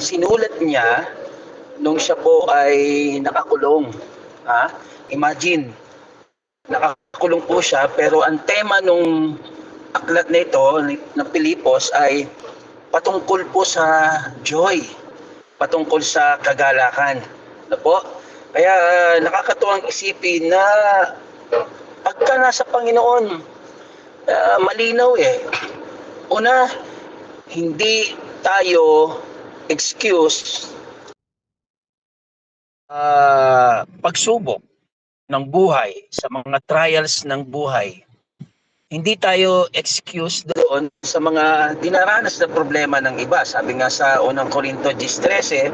sinulat niya nung siya po ay nakakulong. Imagine, nakakulong po siya, pero ang tema nung aklat na ito ng Pilipos ay patungkol po sa joy, patungkol sa kagalakan. Ano po? Kaya nakakatuwang isipin na pagka nasa Panginoon, malinaw eh. Una, hindi tayo excuse pagsubok ng buhay, sa mga trials ng buhay. Hindi tayo excuse doon sa mga dinaranas na problema ng iba. Sabi nga sa unang Korinto 10:13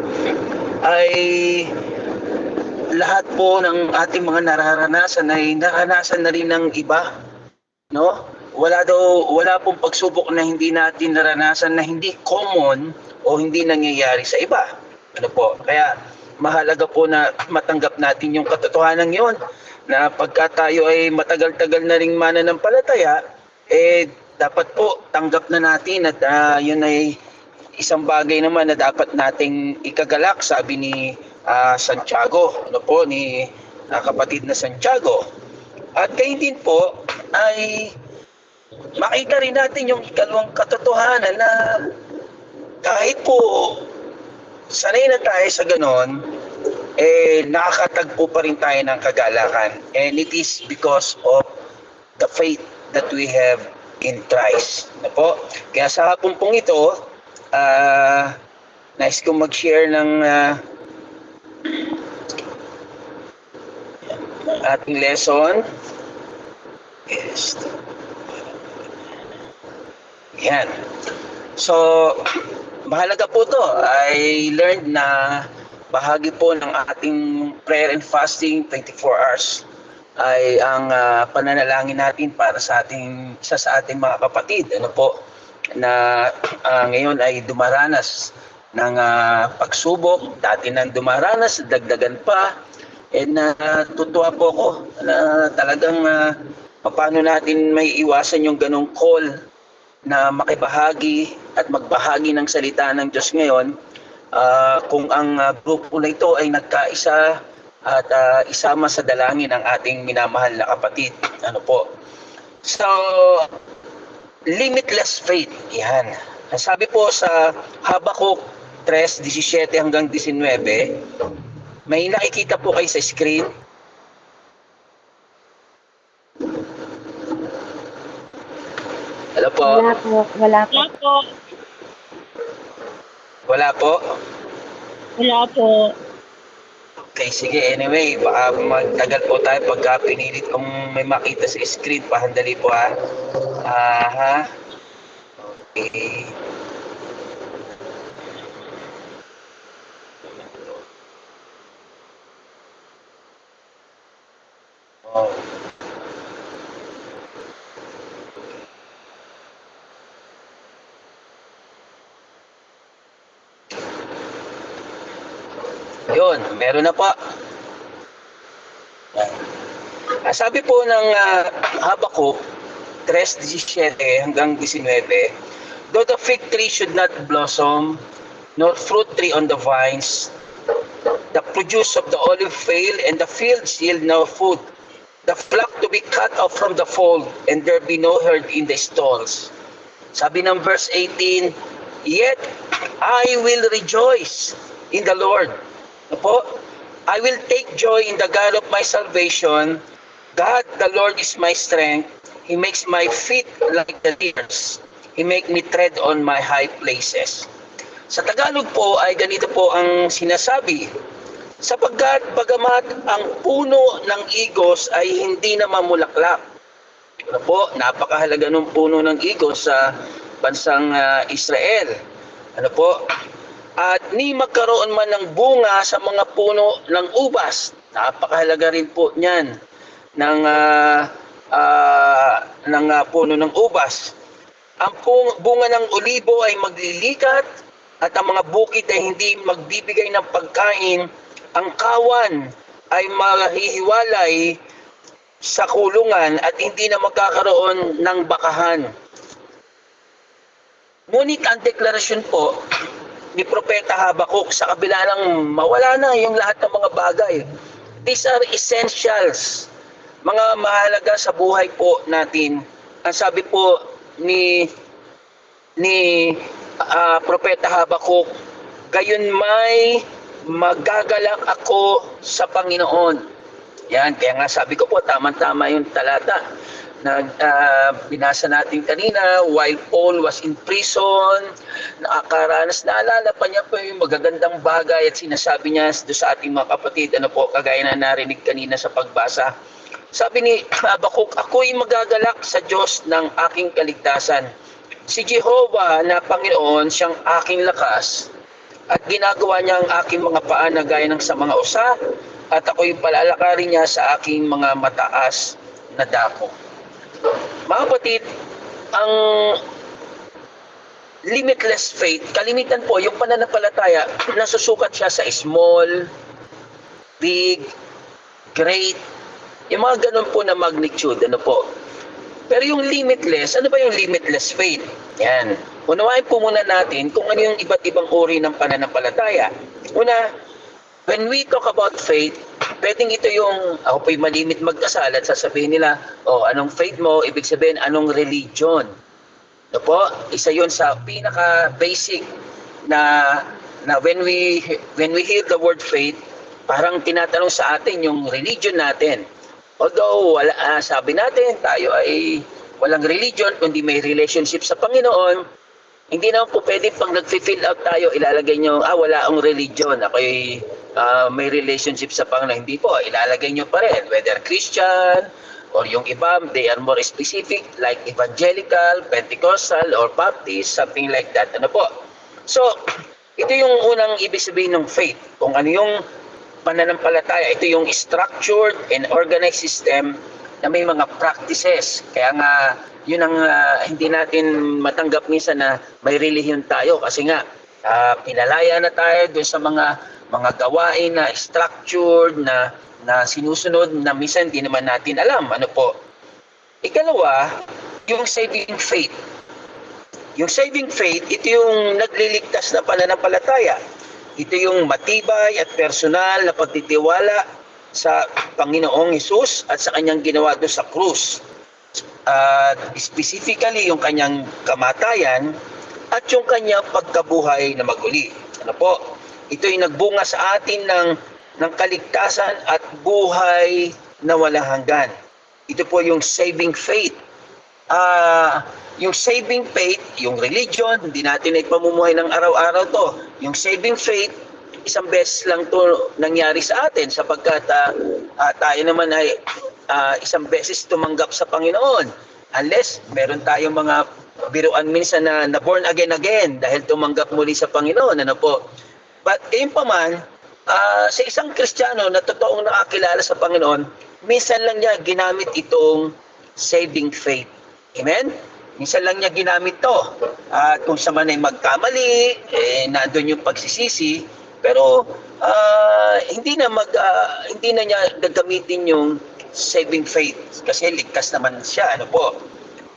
ay lahat po ng ating mga nararanasan ay naranasan na rin ng iba, no? Wala pong pagsubok na hindi natin naranasan na hindi common o hindi nangyayari sa iba. Ano po? Kaya mahalaga po na matanggap natin yung katotohanan yon, na pagka tayo ay matagal-tagal na ring mananampalataya, dapat po tanggap na natin at yun ay isang bagay naman na dapat nating ikagalak, sabi ni Santiago, ano po, ni kapatid na Santiago. At kayo din po ay makita rin natin yung ikalawang katotohanan na kahit po sanay na tayo sa ganon, nakakatagpo pa rin tayo ng kagalakan. And it is because of the faith that we have in Christ. Ano po? Kaya sa hapon pong ito, nais kong mag-share ng ating lesson. Yes. Yan. So, mahalaga po to. I learned na bahagi po ng ating prayer and fasting 24 hours ay ang pananalangin natin para sa ating mga kapatid, ano po, na ngayon ay dumaranas ng pagsubok. Dati nang dumaranas, dagdagan pa. And tutuwa po ako na talagang paano natin may iwasan yung ganong call na makibahagi at magbahagi ng salita ng Diyos ngayon, kung ang grupo na ito ay nagkaisa at isama sa dalangin ng ating minamahal na kapatid. Ano po? So, limitless faith. Yan. Sabi po sa Habakuk 3:17 hanggang 19, may nakikita po kayo sa screen. Hello po? Wala po. Wala po. Wala po? Wala po. Okay, sige. Anyway, baka magtagal po tayo pagka pinilit kung may makita sa screen. Pahandali po ha. Okay. Oh. Yun, meron na po. Sabi po ng Habakuk 3:17 hanggang 19, though the fig tree should not blossom, nor fruit tree on the vines, the produce of the olive fail, and the fields yield no food, the flock to be cut off from the fold, and there be no herd in the stalls. Sabi ng verse 18, yet I will rejoice in the Lord. Po, I will take joy in the God of my salvation. God, the Lord is my strength. He makes my feet like the deer's. He make me tread on my high places. Sa Tagalog po ay ganito po ang sinasabi. Sapagkat bagamat ang puno ng igos ay hindi na mamulaklak. Ano po, napakahalaga ng puno ng igos sa bansang Israel. Ano po? At ni magkaroon man ng bunga sa mga puno ng ubas. Napakahalaga rin po niyan ng puno ng ubas. Ang bunga ng olibo ay maglilikat at ang mga bukid ay hindi magbibigay ng pagkain. Ang kawan ay mahihiwalay sa kulungan at hindi na magkakaroon ng bakahan. Ngunit ang deklarasyon po ni Propeta Habakuk sa kabila ng mawala na yung lahat ng mga bagay. These are essentials, mga mahalaga sa buhay po natin. Ang sabi po ni Propeta Habakuk, gayon may magagalak ako sa Panginoon. Yan, kaya nga sabi ko po, tama-tama yung talata na binasa natin kanina, while Paul was in prison, nakakaranas, naalala pa niya po yung magagandang bagay at sinasabi niya doon sa ating mga kapatid, ano po, kagaya na narinig kanina sa pagbasa. Sabi ni Habakuk, ako'y magagalak sa Diyos ng aking kaligtasan. Si Jehovah na Panginoon, siyang aking lakas, at ginagawa niya ang aking mga paa na gaya ng sa mga usa, at ako'y palalakarin niya sa aking mga mataas na dako. Mga kapatid, ang limitless faith, kalimitan po, yung pananampalataya, nasusukat siya sa small, big, great, yung mga ganun po na magnitude, ano po. Pero yung limitless, ano ba yung limitless faith? Yan. Unawain po muna natin kung ano yung iba't ibang uri ng pananampalataya. Una, when we talk about faith, pwedeng ito yung, ako po'y malimit magdasal at sasabihin nila, anong faith mo? Ibig sabihin, anong religion? Ito po, isa yun sa pinaka-basic na when we hear the word faith, parang tinatanong sa atin yung religion natin. Although, sabi natin, tayo ay walang religion, kundi may relationship sa Panginoon, hindi naman po pwede pag nag-fill out tayo, ilalagay nyo, wala akong religion, ako'y may relationship sa Panginoon. Hindi po, ilalagay nyo pa rin, whether Christian, or yung iba, they are more specific, like evangelical, Pentecostal, or Baptist, something like that. Ano po? So, ito yung unang ibig sabihin ng faith. Kung ano yung pananampalataya, ito yung structured and organized system na may mga practices. Kaya nga, yun ang hindi natin matanggap minsan na may relihiyon tayo. Kasi nga, pinalaya na tayo dun sa mga gawain na structured, na sinusunod na minsan hindi naman natin alam. Ano po? Ikalawa, yung saving faith. Yung saving faith, ito yung nagliligtas na pananampalataya. Ito yung matibay at personal na pagtitiwala sa Panginoong Hesus at sa kanyang ginawa doon sa krus. Specifically, yung kanyang kamatayan at yung kanyang pagkabuhay na maguli. Ano po? Ito yung nagbunga sa atin ng kaligtasan at buhay na walang hanggan. Ito po yung saving faith. Yung saving faith, yung religion, hindi natin ay pamumuhay ng araw-araw to. Yung saving faith, isang beses lang to nangyari sa atin sapagkat tayo naman ay isang beses tumanggap sa Panginoon. Unless meron tayong mga biruan minsan na born again dahil tumanggap muli sa Panginoon. Ano po? But ayun pa man, sa isang Kristiyano na totoong nakakilala sa Panginoon, minsan lang niya ginamit itong saving faith. Amen? Minsan lang niya ginamit to. At kung sa man ay magkamali, nandun yung pagsisisi, pero hindi na niya gagamitin yung saving faith kasi ligtas naman siya. Ano po?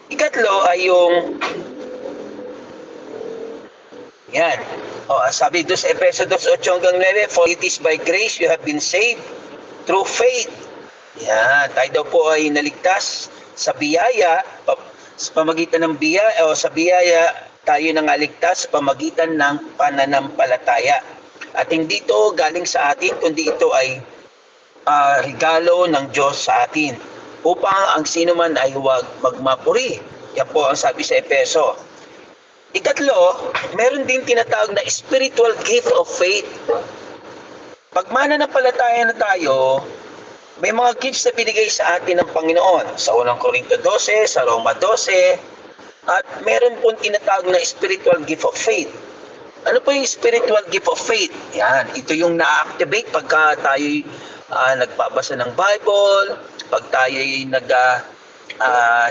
Ikatlo ay yung yan. Sabi doon sa Efeso 2:8-9, for it is by grace you have been saved through faith. Yan. Tayo daw po ay naligtas sa biyaya, sa pamagitan ng biyaya, o sa biyaya tayo nangaligtas sa pamagitan ng pananampalataya. At hindi ito galing sa atin, kundi ito ay regalo ng Diyos sa atin upang ang sino man ay huwag magmapuri. Yan po ang sabi sa Efeso. Ikatlo, meron din tinatawag na spiritual gift of faith. Pag mananampalataya na tayo, may mga gifts na binigay sa atin ng Panginoon. Sa unang Korinto 12, sa Roma 12, at meron pong tinatawag na spiritual gift of faith. Ano po yung spiritual gift of faith? Yan, ito yung na-activate pagka tayo nagbabasa ng Bible, pag tayo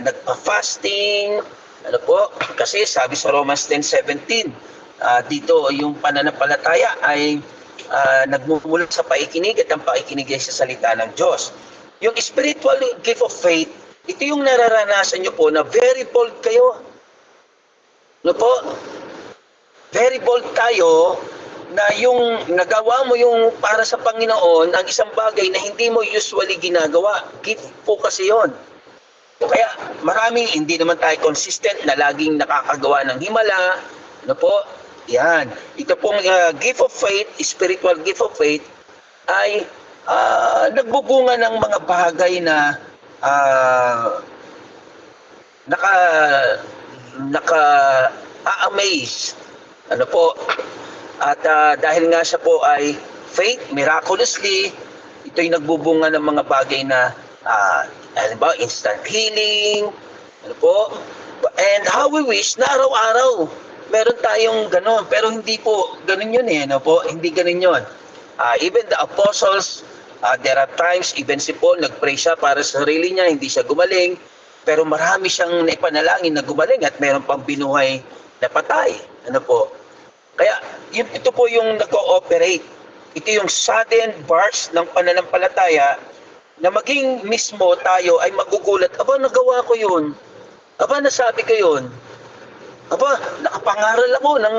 nagpa-fasting, ano po? Kasi sabi sa Romans 10:17, dito yung pananampalataya ay nagmumulot sa paikinig at ang paikinig ay sa salita ng Diyos. Yung spiritual gift of faith, ito yung nararanasan nyo po na very bold kayo. Ano po? very bold tayo na yung nagawa mo yung para sa Panginoon, ang isang bagay na hindi mo usually ginagawa. Gift po kasi yon. Kaya marami, hindi naman tayo consistent na laging nakakagawa ng himala. Ano po? Yan. Ito pong gift of faith, spiritual gift of faith, ay nagbubunga ng mga bagay na naka-amaze. Ano po? At dahil nga siya po ay faith, miraculously, ito'y nagbubunga ng mga bagay na halimbawa, instant healing, ano po? And how we wish na araw-araw meron tayong gano'n. Pero hindi po gano'n yun ano po? Hindi gano'n yun. Even the apostles, there are times, even si Paul, nag-pray siya para sa sarili niya, hindi siya gumaling. Pero marami siyang naipanalangin na gumaling at meron pang binuhay na patay. Ano po? Kaya ito po yung nag-ooperate. Ito yung sudden burst ng pananampalataya na maging mismo tayo ay magugulat. Aba, nagawa ko yun. Aba, nasabi ko yun. Aba, nakapangaral ako ng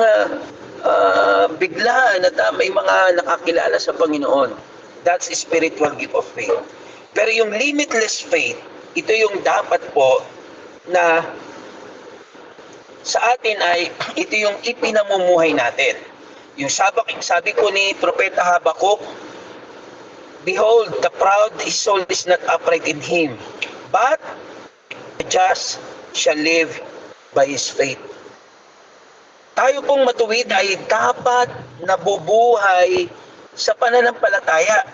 biglaan at may mga nakakilala sa Panginoon. That's spiritual gift of faith. Pero yung limitless faith, ito yung dapat po na sa atin ay ito yung ipinamumuhay natin. Yung sabi ko ni Propeta Habakuk, behold, the proud his soul is not upright in him, but the just shall live by his faith. Tayo pong matuwid ay dapat nabubuhay sa pananampalataya.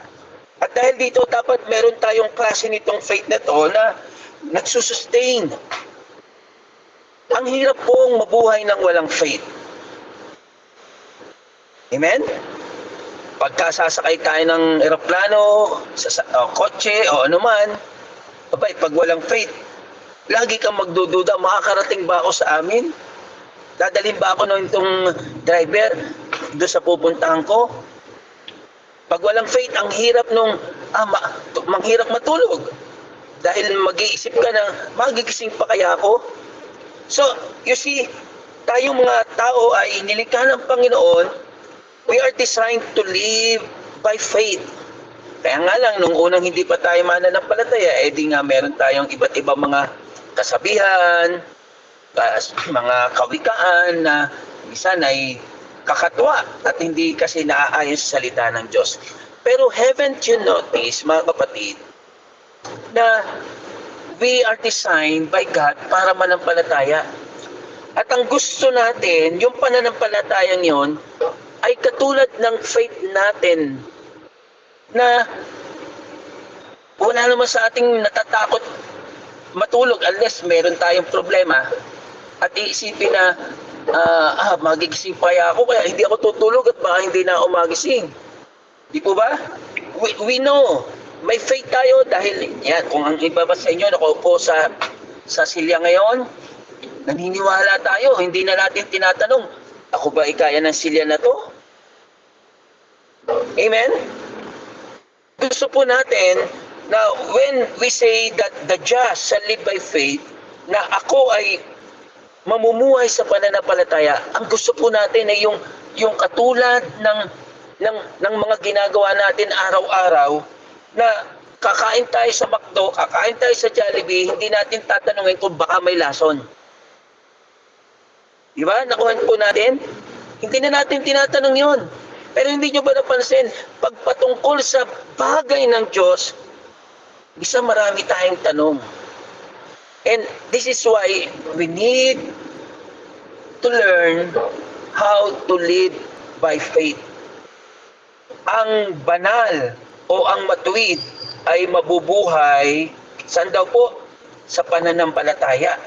At dahil dito dapat meron tayong klase nitong faith na to na nagsusustain. Ang hirap pong mabuhay ng walang faith. Amen? Pagka sasakay tayo ng eroplano, kotse o anuman, pag walang faith, lagi kang magdududa, makakarating ba ako sa amin? Dadalhin ba ako ng itong driver doon sa pupuntahan ko? Pag walang faith, ang hirap manghirap matulog. Dahil mag-iisip ka na, magigising pa kaya ako? So, you see, tayong mga tao ay nilikha ng Panginoon, we are designed to live by faith. Kaya nga lang, nung unang hindi pa tayo mananampalataya, di nga meron tayong iba't ibang mga kasabihan, mga kawikaan na minsan ay kakatwa at hindi kasi naaayon sa salita ng Diyos. Pero haven't you noticed, mga kapatid, na we are designed by God para manampalataya. At ang gusto natin, yung pananampalatayang yon ay katulad ng faith natin na wala naman sa ating natatakot matulog unless meron tayong problema at iisipin na magigising pa ako kaya hindi ako tutulog at baka hindi na ako magising. Di po ba? We know. May faith tayo dahil yan, kung ang iba ba sa inyo nakaupo sa silya ngayon, naniniwala tayo, hindi na natin tinatanong, ako ba ikaya ng silya na to? Amen? Gusto po natin na when we say that the just shall live by faith, na ako ay mamumuhay sa pananampalataya, ang gusto po natin ay yung katulad ng mga ginagawa natin araw-araw, na kakain tayo sa McDo, kakain tayo sa Jollibee, hindi natin tatanungin kung baka may lason. Di ba? Nakuhan po natin? Hindi na natin tinatanong yon. Pero hindi nyo ba napansin, pagpatungkol sa bagay ng Diyos, isa marami tayong tanong. And this is why we need to learn how to live by faith. Ang banal o ang matuwid ay mabubuhay, saan daw po? Sa pananampalataya.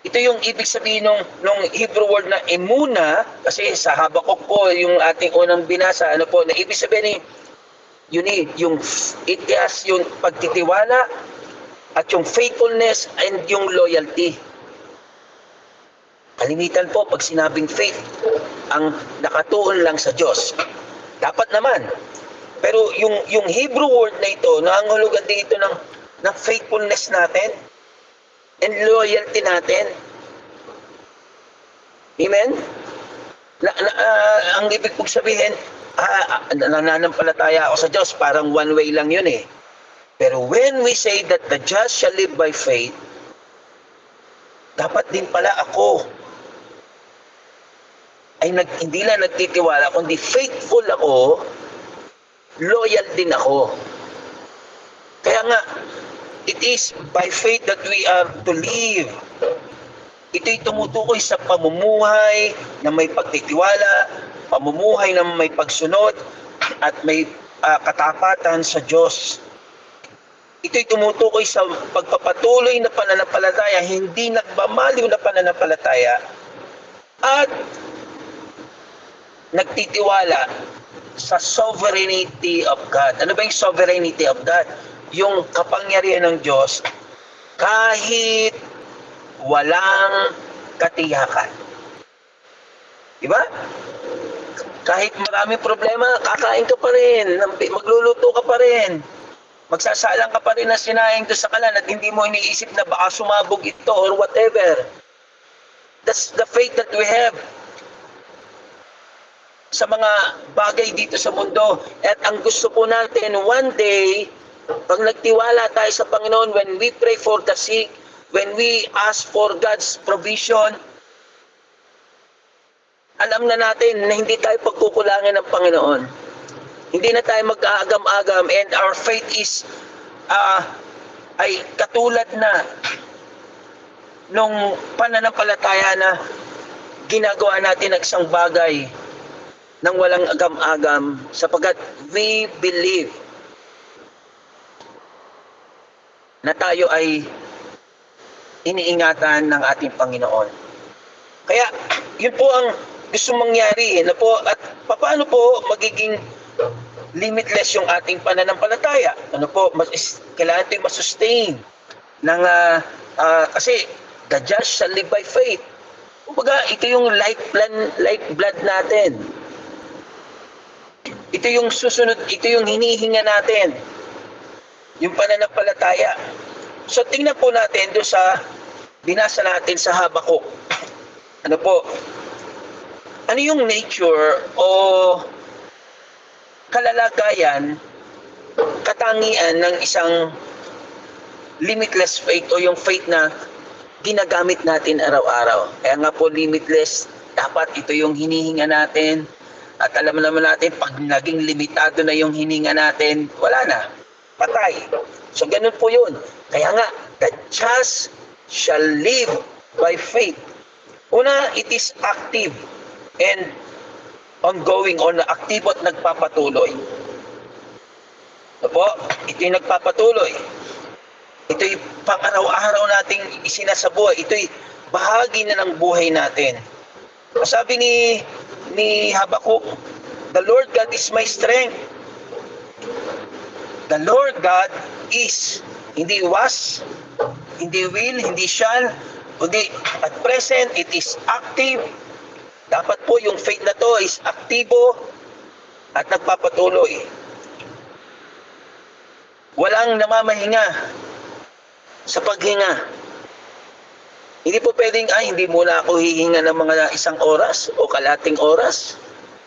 Ito yung ibig sabihin nung Hebrew word na emuna, kasi sa Habakuk po, yung ating unang binasa, na ibig sabihin yung itias, yung pagtitiwala, at yung faithfulness and yung loyalty. Kalimitan po, pag sinabing faith, ang nakatuon lang sa Diyos. Dapat naman. Pero yung Hebrew word na ito, nangangahulugan dito ng faithfulness natin and loyalty natin. Amen? Ang ibig kong sabihin, nananampalataya ako sa Diyos, parang one way lang yun eh. Pero when we say that the just shall live by faith, dapat din pala ako ay hindi lang nagtitiwala, kundi faithful ako, loyal din ako. Kaya nga, it is by faith that we are to live. Ito'y tumutukoy sa pamumuhay na may pagtitiwala, pamumuhay na may pagsunod, at may katapatan sa Diyos. Ito'y tumutukoy sa pagpapatuloy na pananampalataya, hindi nagmamaliw na pananampalataya, at nagtitiwala sa sovereignty of God. Ano ba yung sovereignty of God? Yung kapangyarihan ng Diyos kahit walang katiyakan. Diba? Kahit maraming problema, kakain ka pa rin, magluluto ka pa rin, magsasalang ka pa rin na sinaing doon sa kalan at hindi mo iniisip na baka sumabog ito or whatever. That's the faith that we have sa mga bagay dito sa mundo. At ang gusto po natin, one day, pag nagtiwala tayo sa Panginoon, when we pray for the sick, when we ask for God's provision, alam na natin na hindi tayo pagkukulangin ng Panginoon. Hindi na tayo mag-aagam-agam, and our faith is ay katulad na nung pananampalataya na ginagawa natin ang isang bagay nang walang agam-agam, sapagkat we believe na tayo ay iniingatan ng ating Panginoon. Kaya, yun po ang gusto mangyari. Na po, at paano po magiging limitless yung ating pananampalataya? Ano po, kailangan ito yung masustain. Kasi, the just shall live by faith. Kumbaga, ito yung lifeblood natin. Ito yung susunod, ito yung hinihinga natin. Yung pananampalataya. So tingnan po natin doon sa binasa natin sa Habakuk. Ano po? Ano yung nature o kalalagayan, katangian ng isang limitless faith o yung faith na ginagamit natin araw-araw? Kaya nga po limitless, dapat ito yung hinihinga natin. At alam naman natin, pag naging limitado na yung hininga natin, wala na. Patay. So, ganun po yun. Kaya nga, the just shall live by faith. Una, it is active and ongoing o aktibo at nagpapatuloy. Opo, ito yung nagpapatuloy. Ito yung pang-araw-araw nating isinasabuhay. Ito yung bahagi na ng buhay natin. Sabi ni Habakuk, the Lord God is my strength. The Lord God is, hindi was, hindi will, hindi shall, kundi at present, it is active. Dapat po yung faith na to is aktibo at nagpapatuloy. Walang namamahinga sa paghinga. Hindi po pwedeng, hindi muna ako hihinga ng mga 1 oras o kalating oras.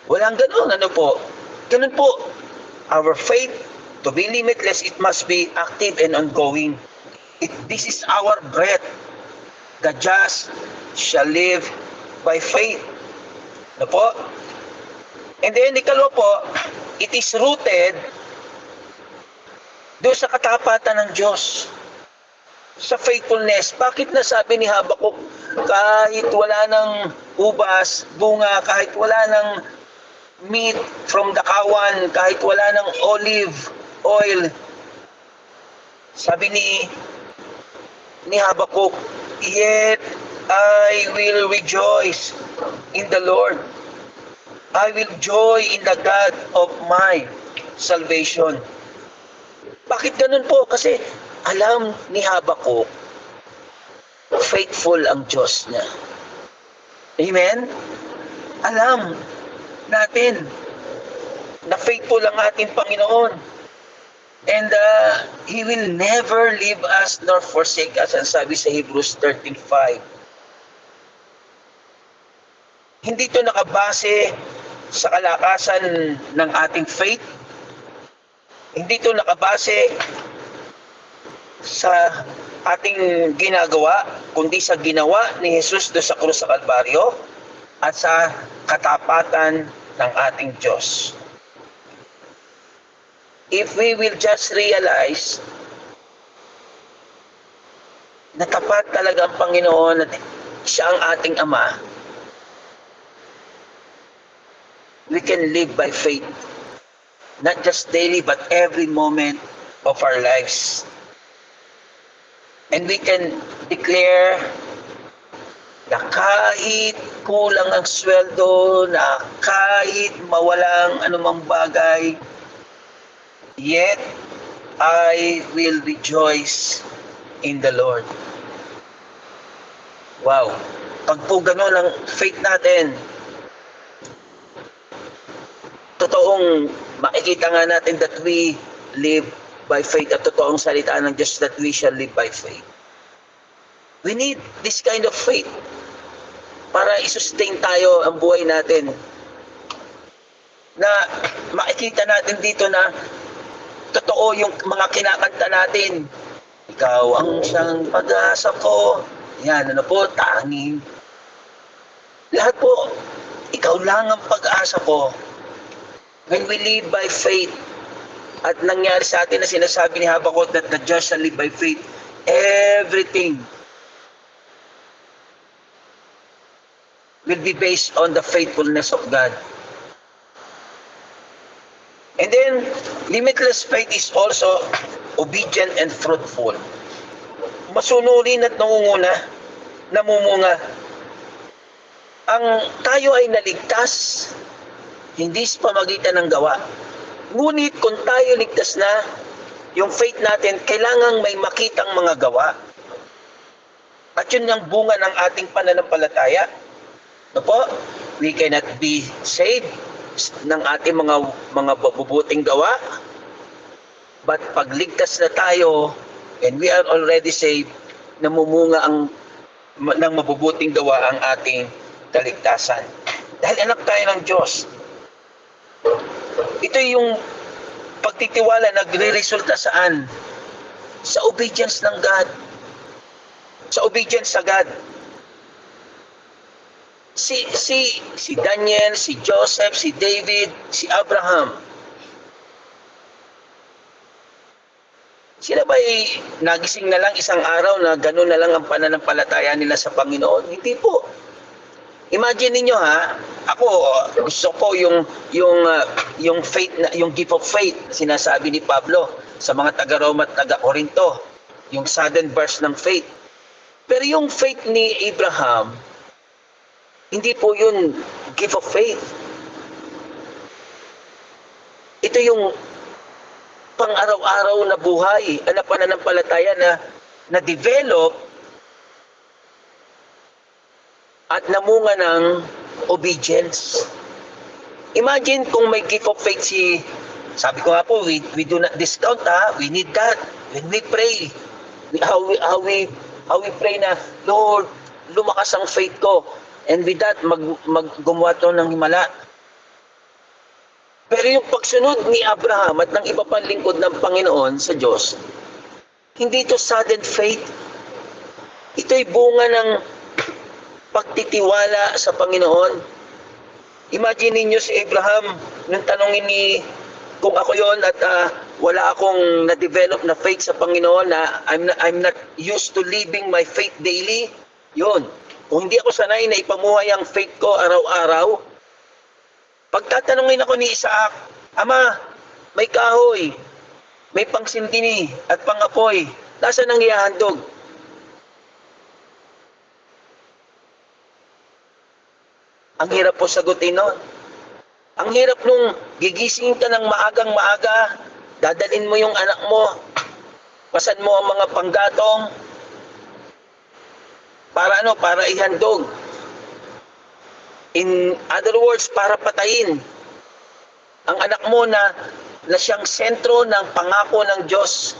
Walang ganoon. Ano po? Ganun po. Our faith, to be limitless, it must be active and ongoing. This is our breath. The just shall live by faith. Ano po? And then, ikalawa po, it is rooted doon sa katapatan ng Diyos. Sa faithfulness. Bakit nasabi ni Habakuk, kahit wala ng ubas, bunga, kahit wala ng meat from the kawan, kahit wala ng olive oil, sabi ni Habakuk, yet I will rejoice in the Lord. I will joy in the God of my salvation. Bakit ganun po? Kasi alam ni Habakuk, faithful ang Diyos niya. Amen? Alam natin na faithful ang ating Panginoon. And He will never leave us nor forsake us. Ang sabi sa Hebrews 13:5. Hindi ito nakabase sa kalakasan ng ating faith. Hindi ito nakabase sa ating ginagawa, kundi sa ginawa ni Jesus do sa krus sa Kalbaryo at sa katapatan ng ating Diyos. If we will just realize na tapat talaga ang Panginoon at siya ang ating Ama, we can live by faith. Not just daily, but every moment of our lives. And we can declare na kahit kulang ang sweldo, na kahit mawalang anumang bagay, yet I will rejoice in the Lord. Wow! Pag po gano'n ang faith natin, totoong makikita nga natin that we live by faith at totoong salita ng Diyos that we shall live by faith. We need this kind of faith para i-sustain tayo ang buhay natin. Na makikita natin dito na totoo yung mga kinakanta natin. Ikaw ang siyang pag-asa ko. Yan, ano po, tanging. Lahat po, ikaw lang ang pag-asa ko. When we live by faith, at nangyari sa atin na sinasabi ni Habakkuk that the just shall live by faith, everything will be based on the faithfulness of God. And then, limitless faith is also obedient and fruitful. Masunurin at namumunga. Ang tayo ay naligtas, hindi sa pamagitan ng gawa. Ngunit kung tayo ligtas na, yung faith natin, kailangang may makitang mga gawa. At yun ang bunga ng ating pananampalataya. No po? We cannot be saved ng ating mga mabubuting gawa. But pag ligtas na tayo, and we are already saved, namumunga ng mabubuting gawa ang ating kaligtasan. Dahil anak tayo ng Diyos. Ito yung pagtitiwala nagre-resulta saan? Sa obedience ng God. Sa obedience sa God. Si Daniel, si Joseph, si David, si Abraham. Sila ba'y nagising na lang isang araw na gano'n na lang ang pananampalataya nila sa Panginoon? Hindi po. Imagine niyo ha, ako gusto ko yung faith na yung gift of faith sinasabi ni Pablo sa mga taga-Roma at taga-Corinto, yung sudden burst ng faith. Pero yung faith ni Abraham, hindi po yun gift of faith. Ito yung pang-araw-araw na buhay, na pananampalataya na develop at namunga ng obedience. Imagine kung may gift of faith sabi ko nga po, we do not discount we need that. When we pray, how we pray na, Lord, lumakas ang faith ko. And with that, gumawa to ng himala. Pero yung pagsunod ni Abraham at ng iba pang lingkod ng Panginoon sa Diyos, hindi ito sudden faith. Ito'y bunga ng pagtitiwala sa Panginoon. Imagine ninyo si Abraham, nung tanongin kung ako yon at wala akong na-develop na faith sa Panginoon, na I'm not used to living my faith daily, yun. Kung hindi ako sanay na ipamuhay ang faith ko araw-araw, pagtatanungin ako ni Isaac, Ama, may kahoy, may pangsindini at pangapoy, nasaan ang ihahandog? Ang hirap po sagutin nun. Ang hirap nung gigising ka ng maagang maaga, dadalin mo yung anak mo, pasan mo ang mga panggatong, para ihandog. In other words, para patayin ang anak mo na siyang sentro ng pangako ng Diyos.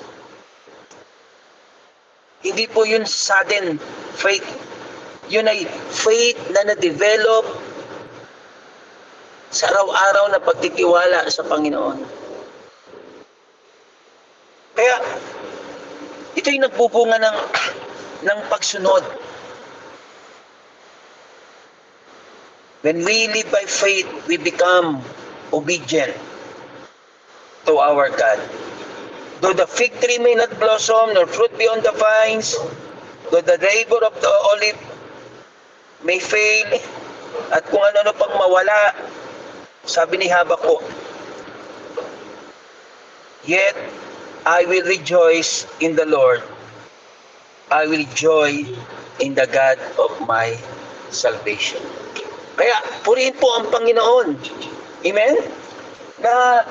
Hindi po yun sudden faith. Yun ay faith na na-develop sa araw-araw na pagtitiwala sa Panginoon. Kaya, ito'y nagbubunga ng pagsunod. When we live by faith, we become obedient to our God. Though the fig tree may not blossom, nor fruit be on the vines, though the labor of the olive may fail, at kung ano-ano pang mawala, sabi ni Habakuk, yet I will rejoice in the Lord. I will joy in the God of my salvation. Kaya, purihin po ang Panginoon. Amen? Na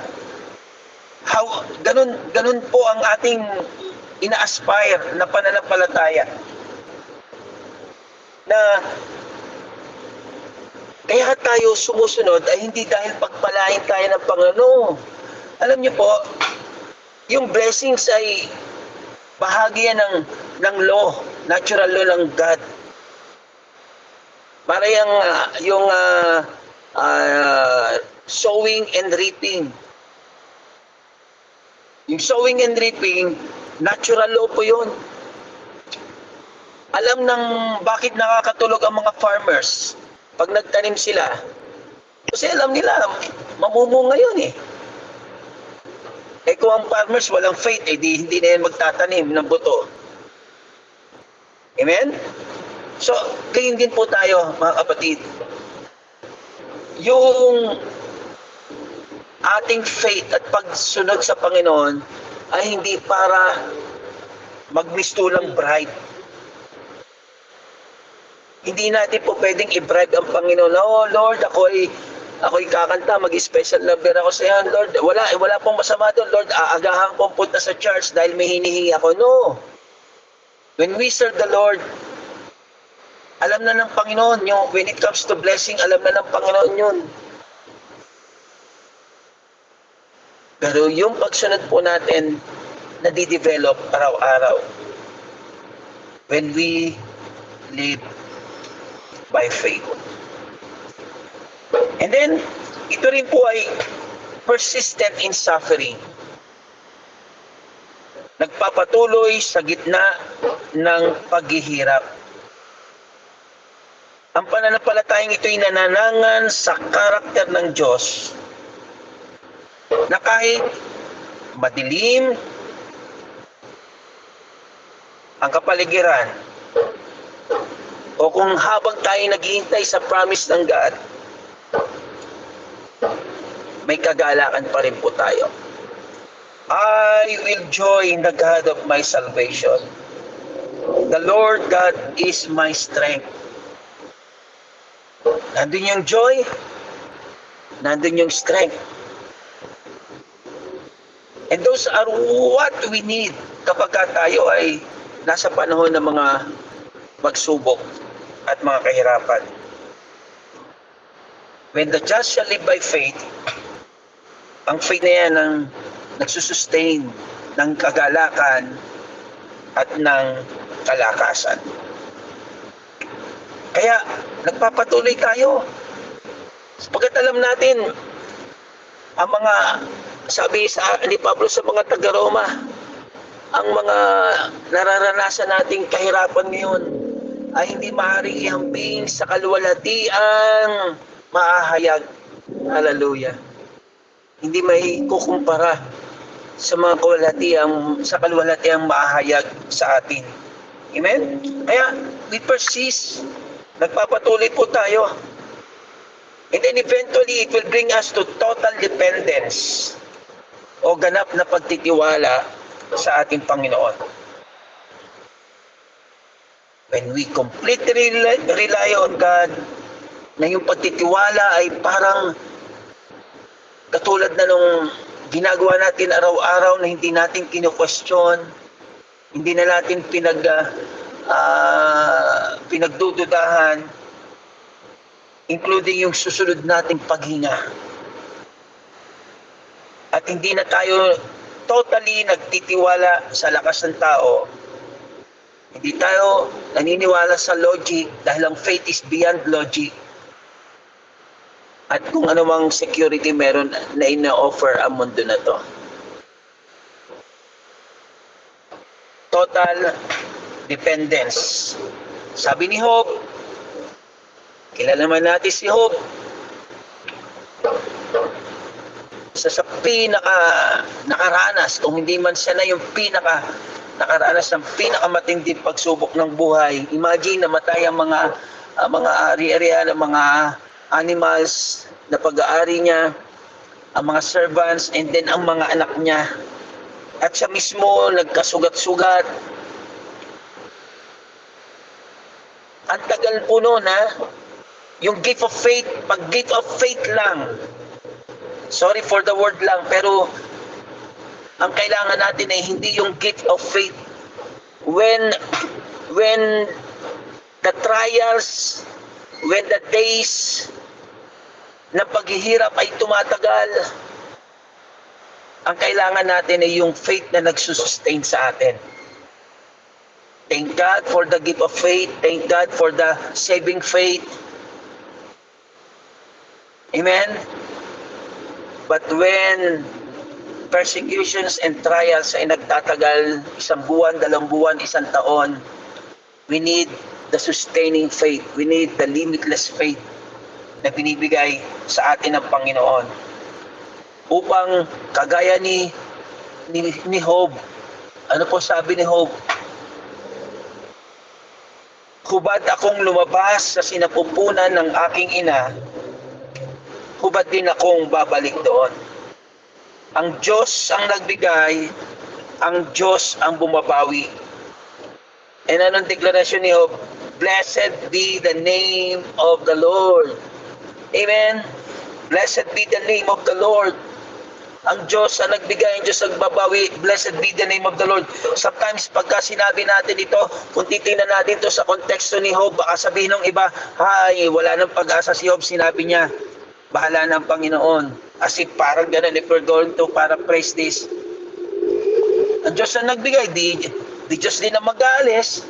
ganun po ang ating ina-aspire na pananampalataya. Na kaya tayo sumusunod ay hindi dahil pagpalain tayo ng Panginoon. Alam niyo po, yung blessings ay bahagi yan ng law, natural law ng God. Para yung sowing and reaping. Yung sowing and reaping, natural law po yun. Alam ng bakit nakakatulog ang mga farmers pag nagtanim sila. Kasi alam nila, mamumunga yun eh. Eh kung ang farmers walang faith, hindi na yan magtatanim ng buto. Amen? So, ganyan din po tayo, mga kapatid. Yung ating faith at pagsunod sa Panginoon ay hindi para magmistulang bribe. Hindi natin po pwedeng i-bribe ang Panginoon. Oh Lord, ako'y kakanta, mag-special number ako sa iyo. Lord, wala pong masama doon. Lord, aagahan kong punta sa church dahil may hinihingi ako. No. When we serve the Lord, alam na ng Panginoon yung when it comes to blessing, alam na ng Panginoon yun. Pero yung pagsunod po natin, nadidevelop araw-araw. When we live by faith. And then, ito rin po ay persistent in suffering. Nagpapatuloy sa gitna ng paghihirap. Ang pananampalatayang ito'y nananangan sa karakter ng Diyos na kahit madilim ang kapaligiran o kung habang tayo naghihintay sa promise ng God, may kagalakan pa rin po tayo. I will joy in the God of my salvation. The Lord God is my strength. Nandun yung joy, nandun yung strength. And those are what we need kapag tayo ay nasa panahon ng mga pagsubok at mga kahirapan. When the just shall live by faith, ang faith na yan ang nagsusustain ng kagalakan at ng kalakasan. Kaya nagpapatuloy tayo. Sapagkat alam natin ang mga sabi ni Pablo sa mga taga-Roma, ang mga nararanasan nating kahirapan ngayon ay hindi maaaring ihambing sa kaluwalhatiang maahayag. Hallelujah. Hindi may kukumpara sa mga kaluwalhatiang maahayag sa atin. Amen? Kaya we persist. Nagpapatuloy po tayo. And then eventually, it will bring us to total dependence o ganap na pagtitiwala sa ating Panginoon. When we completely rely on God, na yung pagtitiwala ay parang katulad na nung ginagawa natin araw-araw na hindi natin kino-question, hindi na natin pinagdududahan, including yung susunod nating paghinga. At hindi na tayo totally nagtitiwala sa lakas ng tao. Hindi tayo naniniwala sa logic dahil ang faith is beyond logic. at kung anumang security meron na ina-offer ang mundo na to. Total dependence. Sabi ni Job, kilala naman natin si Job, sa nakaranas, kung hindi man siya na yung nakaranas ng pinakamatinding pagsubok ng buhay. Imagine, namatay ang mga ari-arian, ang mga animals na pag-aari niya, ang mga servants, and then ang mga anak niya. At siya mismo nagkasugat-sugat. Ang tagal po noon, yung gift of faith, pag gift of faith lang, sorry for the word lang, pero ang kailangan natin ay hindi yung gift of faith. When the trials, when the days na paghihirap ay tumatagal, ang kailangan natin ay yung faith na nagsusustain sa atin. Thank God for the gift of faith. Thank God for the saving faith. Amen? But when persecutions and trials ay nagtatagal, 1 buwan, 2 buwan, 1 taon, we need the sustaining faith. We need the limitless faith na binibigay sa atin ng Panginoon. Upang kagaya ni Job, ano po sabi ni Job? Hubad akong lumabas sa sinapupunan ng aking ina, hubad din akong babalik doon. Ang Diyos ang nagbigay, ang Diyos ang bumabawi. And anong deklarasyon ni Job? Blessed be the name of the Lord. Amen? Blessed be the name of the Lord. Ang Diyos ang nagbigay, ang Diyos ang babawi. Blessed be the name of the Lord. Sometimes pagka sinabi natin ito, kung titingnan natin ito sa konteksto ni Job, baka sabihin ng iba, ay, wala nang pag-asa si Job. Sinabi niya, bahala ng Panginoon. As if parang ganun, if we're going to paraphrase this. Ang Diyos ang nagbigay, di Diyos din ang mag-aalis.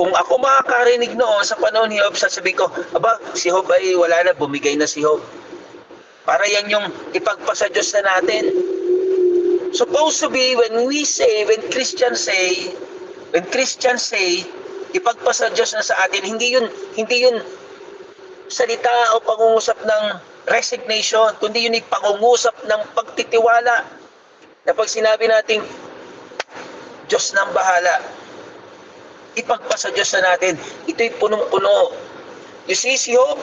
Kung ako makakarinig noon sa panahon ni Job, sasabihin ko, aba, si Job ay wala na, bumigay na si Job. Para yan yung ipagpasa Diyos na natin. Supposed to be, when Christians say, ipagpasa Diyos na sa atin, hindi yun salita o pangungusap ng resignation, kundi yun ay pangungusap ng pagtitiwala. Na pag sinabi natin, Diyos nang bahala, ipagpasa Diyos na natin, ito'y punong-puno. You see, si Job,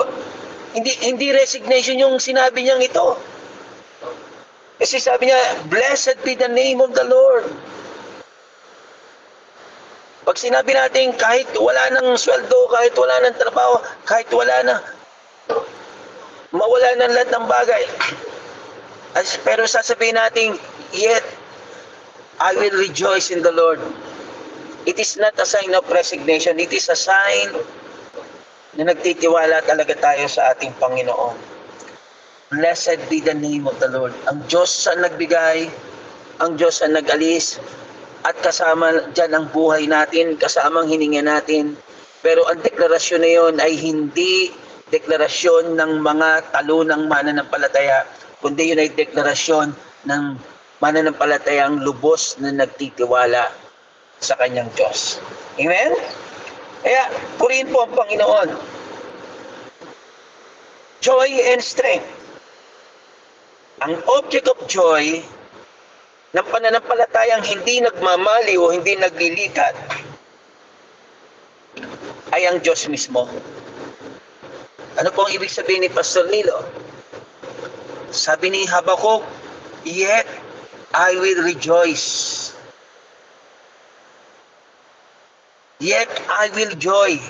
hindi resignation yung sinabi niyang ito. Kasi sabi niya, blessed be the name of the Lord. Pag sinabi natin, kahit wala ng sweldo, kahit wala ng trabaho, kahit mawala ng lahat ng bagay. Pero sasabihin natin, yet, I will rejoice in the Lord. It is not a sign of resignation. It is a sign na nagtitiwala talaga tayo sa ating Panginoon. Blessed be the name of the Lord. Ang Diyos ang nagbigay, ang Diyos ang nag-alis, at kasama dyan ang buhay natin, kasama ang hininga natin. Pero ang deklarasyon na yun ay hindi deklarasyon ng mga talunang mananampalataya, kundi yun ay deklarasyon ng mananampalatayang lubos na nagtitiwala sa kanyang Diyos. Amen? Kaya, purihin po ang Panginoon. Joy and strength. Ang object of joy ng pananampalatayang hindi nagmamaliw o hindi naglilikat ay ang Diyos mismo. Ano po ang ibig sabihin ni Pastor Nilo? Sabi ni Habakuk, yet I will rejoice. Yet I will joy.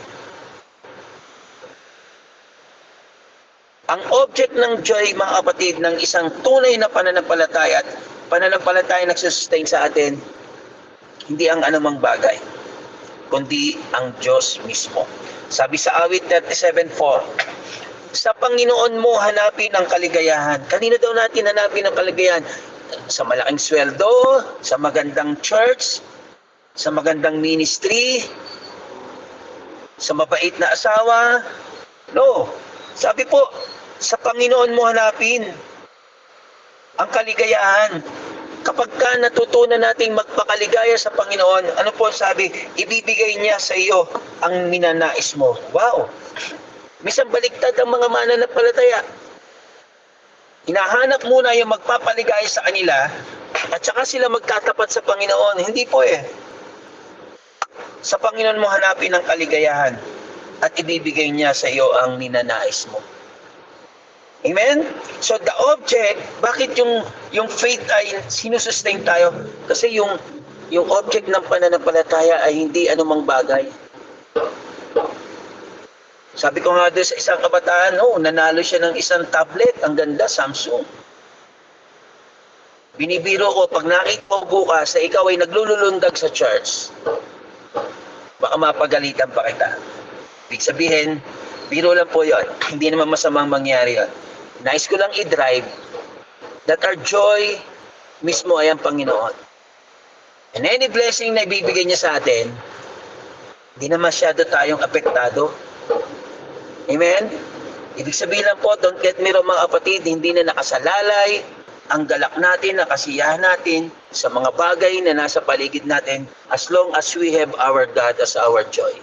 Ang object ng joy, mga kapatid, ng isang tunay na pananampalataya at pananampalataya nagsusustain sa atin, hindi ang anumang bagay, kundi ang Diyos mismo. Sabi sa awit 37:4, sa Panginoon mo hanapin ang kaligayahan. Kanino daw natin hanapin ang kaligayahan? Sa malaking sweldo, sa magandang church, sa magandang ministry, sa mabait na asawa? No. Sabi po, Sa Panginoon mo hanapin ang kaligayahan. Kapag ka natutunan nating magpakaligaya sa Panginoon, ano po sabi? Ibibigay niya sa iyo ang ninanais mo. Wow! Minsan baliktad ang mga mananampalataya. Hinahanap muna yung magpapaligaya sa kanila at saka sila magtatapat sa Panginoon. Hindi po eh. Sa Panginoon mo hanapin ang kaligayahan at ibibigay niya sa iyo ang ninanais mo. Amen? So the object, bakit yung faith ay sinusustain tayo? Kasi yung object ng pananampalataya ay hindi anumang bagay. Sabi ko nga doon sa isang kabataan, nanalo siya ng isang tablet. Ang ganda, Samsung. Binibiro ko, pag nakita mo bukas na ikaw ay naglululundag sa church, baka mapagalitan pa kita. Ibig sabihin, biro lang po yun. Hindi naman masamang mangyari yun. Nais ko lang i-drive that our joy mismo ay ang Panginoon. And any blessing na ibibigay niya sa atin, hindi na masyado tayong apektado. Amen? Ibig sabihin lang po, don't get me wrong mga kapatid, hindi na nakasalalay ang galak natin, ang kasiyahan natin sa mga bagay na nasa paligid natin as long as we have our God as our joy.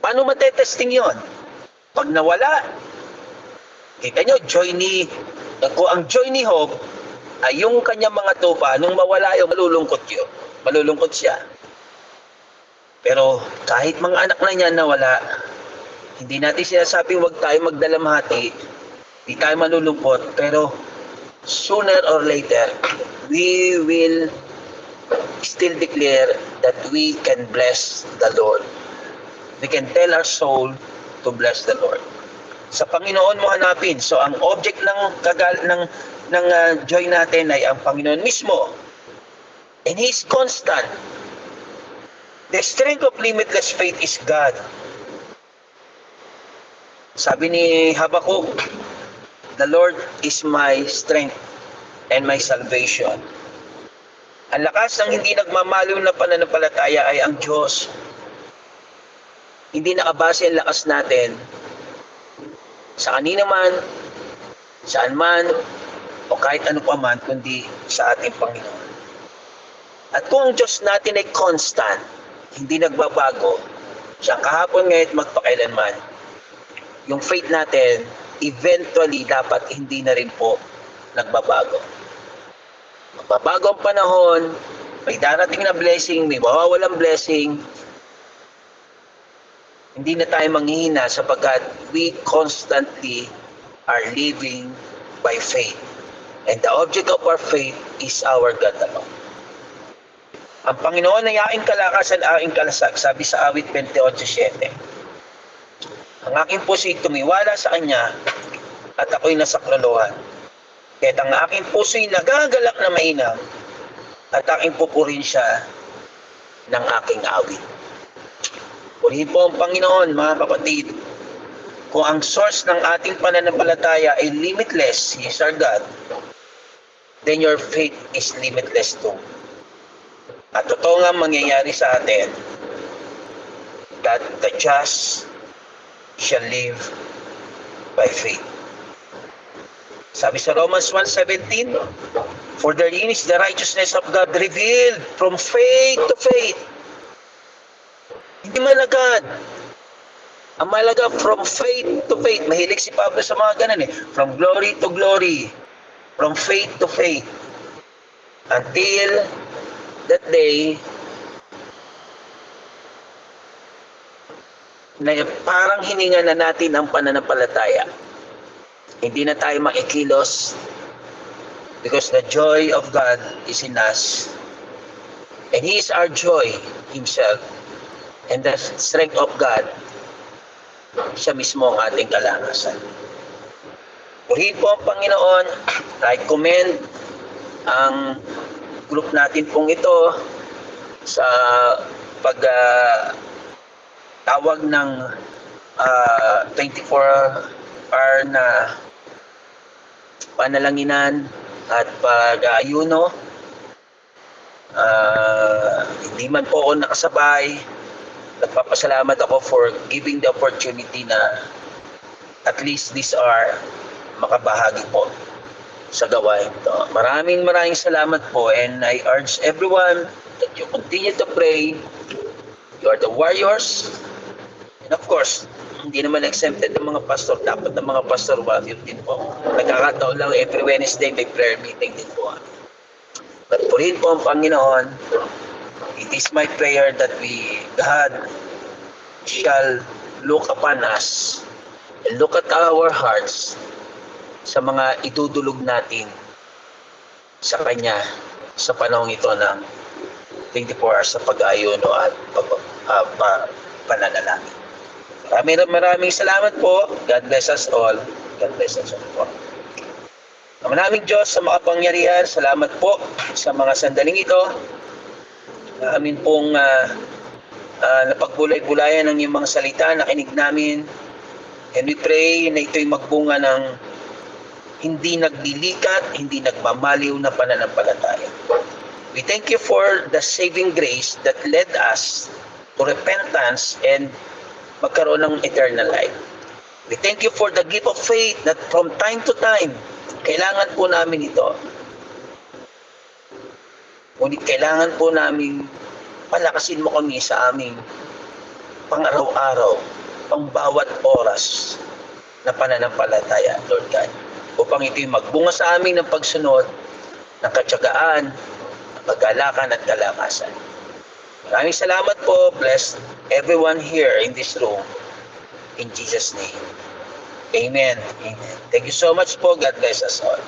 Paano matetesting yon? Pag nawala, kita nyo, kung ang joy ni Job ay yung kanyang mga tupa, nung mawala yung malulungkot siya. Pero kahit mga anak na niya nawala, hindi natin sinasabing huwag tayo magdalamhati, hindi tayo malulungkot, pero sooner or later, we will still declare that we can bless the Lord. We can tell our soul to bless the Lord. Sa Panginoon mo hanapin. So ang object ng joy natin ay ang Panginoon mismo. And He is constant. The strength of limitless faith is God. Sabi ni Habakuk, the Lord is my strength and my salvation. Ang lakas ng hindi nagmamaliw na pananampalataya ay ang Diyos. Hindi nakabase ang lakas natin sa kanina man, saan man, o kahit ano pa man, kundi sa ating Panginoon. At kung ang Diyos natin ay constant, hindi nagbabago, siya kahapon ngayon magpakailanman, yung faith natin, eventually, dapat hindi na rin po nagbabago. Magbabago ang panahon, may darating na blessing, may mawawalang blessing, hindi na tayo manghihina sapagkat we constantly are living by faith. And the object of our faith is our God alone. Ang Panginoon ay aking kalakasan, aking kalasag, sabi sa awit 28:7. Ang aking puso'y tumiwala sa Kanya at ako'y nasaklolohan. Kaya't ang aking puso'y nagagalak na mainam at aking pupurin siya ng aking awit. Purihin po ang Panginoon, mga kapatid. Kung ang source ng ating pananampalataya ay limitless, He is our God, then your faith is limitless too. At totoo nga mangyayari sa atin that the just shall live by faith. Sabi sa Romans 1:17, for therein is the righteousness of God revealed from faith to faith. Hindi malagad. Ang malaga from faith to faith. Mahilig si Pablo sa mga ganun eh. From glory to glory. From faith to faith. Until that day na parang hininga na natin ang pananampalataya. Hindi na tayo makikilos because the joy of God is in us. And He is our joy Himself. And the strength of God, siya mismo ang ating kalakasan. Purihin po ang Panginoon. I commend ang group natin pong ito sa tawag ng 24-hour na panalanginan at pag-ayuno. Hindi man po ako nakasabay. Nagpapasalamat ako for giving the opportunity na at at least these are makabahagi po sa gawain ito. Maraming salamat po, and I urge everyone that you continue to pray. You are the warriors, and of course, hindi naman exempted ng mga pastor. Dapat ng mga pastor warrior din po. Nagkakataon lang every Wednesday may prayer meeting din po. But purihin po ang Panginoon. It is my prayer that God shall look upon us and look at our hearts sa mga idudulog natin sa Kanya sa panahon ito ng 24 hours sa pag-ayuno at pananalangin. Maraming salamat po. God bless us all. God bless us all po. Ang naming Diyos sa makapangyarihan, salamat po sa mga sandaling ito. Amin pong napagbulay-bulayan ng iyong mga salita, nakinig namin. And we pray na ito'y magbunga ng hindi naglilikat, hindi nagmamaliw na pananampalataya. We thank you for the saving grace that led us to repentance and magkaroon ng eternal life. We thank you for the gift of faith that from time to time, kailangan po namin ito. Ngunit kailangan po namin palakasin mo kami sa aming pang-araw-araw, pang bawat oras na pananampalataya, Lord God, upang ito'y magbunga sa amin ng pagsunod, ng katyagaan, ng pag-alakan at kalakasan. Maraming salamat po. Bless everyone here in this room. In Jesus' name. Amen. Amen. Thank you so much po. God bless us all.